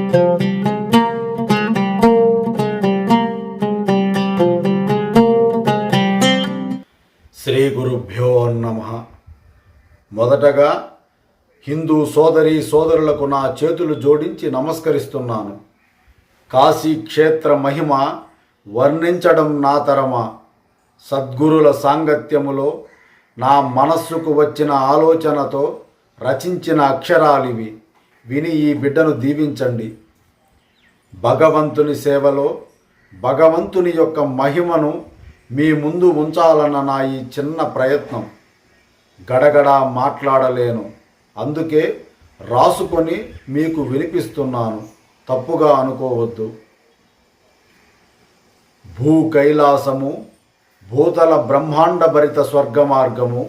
శ్రీ గురుభ్యో నమః. మొదటగా హిందూ సోదరీ సోదరులకు నా చేతులు జోడించి నమస్కరిస్తున్నాను. కాశీ క్షేత్ర మహిమ వర్ణించడం నా తరమా. సద్గురుల సాంగత్యములో నా మనస్సుకు వచ్చిన ఆలోచనతో రచించిన అక్షరాలివి. విని ఈ బిడ్డను దీవించండి. భగవంతుని సేవలో భగవంతుని యొక్క మహిమను మీ ముందు ఉంచాలన్న నా ఈ చిన్న ప్రయత్నం. గడగడ మాట్లాడలేను, అందుకే రాసుకొని మీకు వినిపిస్తున్నాను. తప్పుగా అనుకోవద్దు. భూ కైలాసము, భూతల బ్రహ్మాండ భరిత స్వర్గమార్గము,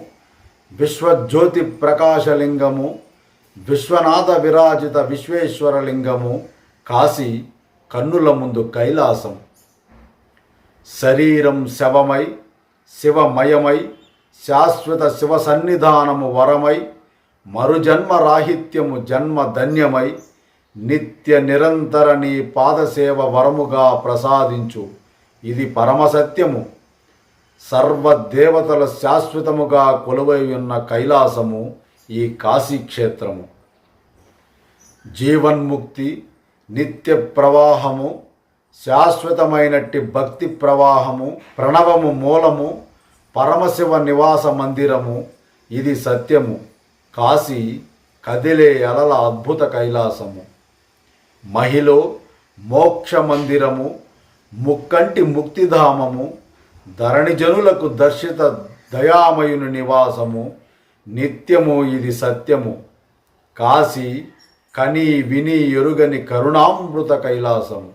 విశ్వజ్యోతి ప్రకాశలింగము, విశ్వనాథ విరాజిత విశ్వేశ్వరలింగము, కాశీ కన్నుల ముందు కైలాసం. శరీరం శవమై శివమయమై శాశ్వత శివ సన్నిధానము వరమై మరుజన్మ రాహిత్యము జన్మ ధన్యమై నిత్య నిరంతర నీ పాదసేవ వరముగా ప్రసాదించు. ఇది పరమసత్యము. సర్వదేవతల శాశ్వతముగా కొలువై ఉన్న కైలాసము ఈ కాశీక్షేత్రము. జీవన్ముక్తి, నిత్య ప్రవాహము, శాశ్వతమైనట్టి భక్తి ప్రవాహము, ప్రణవము మూలము, పరమశివ నివాస మందిరము. ఇది సత్యము. కాశీ కదిలే అలల అద్భుత కైలాసము. మహిలో మోక్ష మందిరము, ముక్కంటి ముక్తిధామము, ధరణిజనులకు దర్శిత దయామయుని నివాసము. నిత్యము ఇది సత్యము. కాశీ కని విని ఎరుగని కరుణామృత కైలాసము.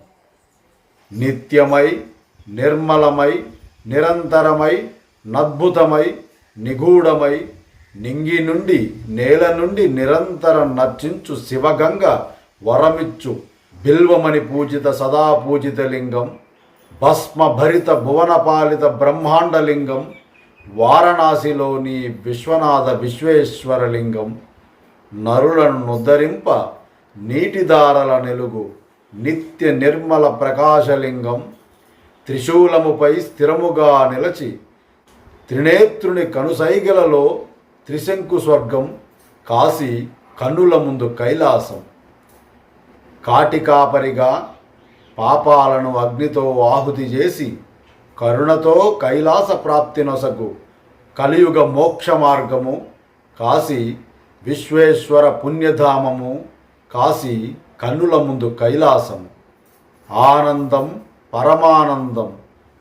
నిత్యమై నిర్మలమై నిరంతరమై నద్భుతమై నిగూఢమై నింగి నుండి నేల నుండి నిరంతరం నర్చించు శివగంగ వరమిచ్చు బిల్వమణి పూజిత సదా పూజిత లింగం, భస్మభరిత భువనపాలిత బ్రహ్మాండలింగం, వారణాసిలోని విశ్వనాథ విశ్వేశ్వరలింగం. నరులను నుద్ధరింప నీటిదారల నెలుగు నిత్య నిర్మల ప్రకాశలింగం. త్రిశూలముపై స్థిరముగా నిలచి త్రినేత్రుని కనుసైగలలో త్రిశంకు స్వర్గం. కాశీ కన్నుల ముందు కైలాసం. కాటికాపరిగా పాపాలను అగ్నితో ఆహుతి చేసి కరుణతో కైలాస ప్రాప్తి నొసగు కలియుగ మోక్ష మార్గము. కాశీ విశ్వేశ్వర పుణ్యధామము. కాశీ కన్నుల ముందు కైలాసము. ఆనందం పరమానందం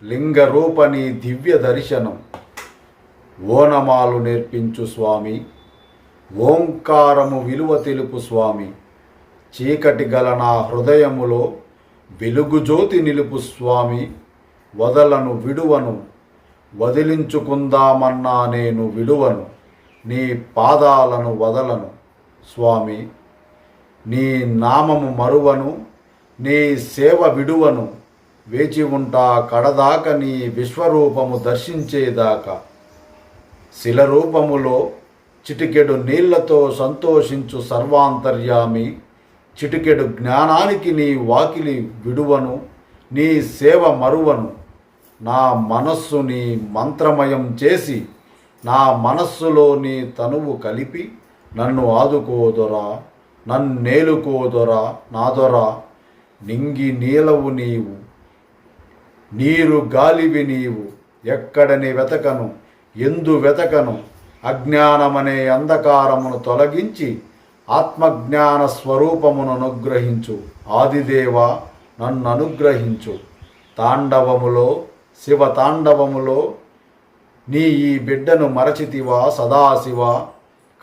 లింగరూపని దివ్య దర్శనం. ఓనమాలు నేర్పించు స్వామి, ఓంకారము విలువ తెలుపు స్వామి. చీకటి గల నా హృదయములో వెలుగు జ్యోతి నిలుపు స్వామి. వదలను విడువను, వదిలించుకుందామన్నా నేను విడువను. నీ పాదాలను వదలను స్వామి. నీ నామము మరువను, నీ సేవ విడువను. వేచి ఉంటా కడదాక నీ విశ్వరూపము దర్శించేదాకా. శిలరూపములో చిటికెడు నీళ్లతో సంతోషించు సర్వాంతర్యామి. చిటికెడు జ్ఞానానికి నీ వాకిలి విడువను, నీ సేవ మరువను. నా మనస్సు నీ మంత్రమయం చేసి నా మనస్సులో నీ తనువు కలిపి నన్ను ఆదుకోదొరా, నన్నేలుకోదొరా నాదొరా. నింగి నీలవు నీవు, నీరు గాలివి నీవు. ఎక్కడని వెతకను, ఎందు వెతకను. అజ్ఞానమనే అంధకారమును తొలగించి ఆత్మజ్ఞాన స్వరూపమును అనుగ్రహించు. ఆదిదేవా నన్ను అనుగ్రహించు. తాండవములో శివ తాండవములో నీ ఈ బిడ్డను మరచితివా సదాశివ.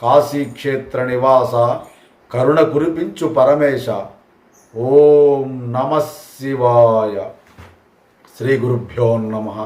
కాశీక్షేత్ర నివాస కరుణ కురిపించు పరమేశ. ఓం నమః శివాయ. శ్రీ గురుభ్యో నమః.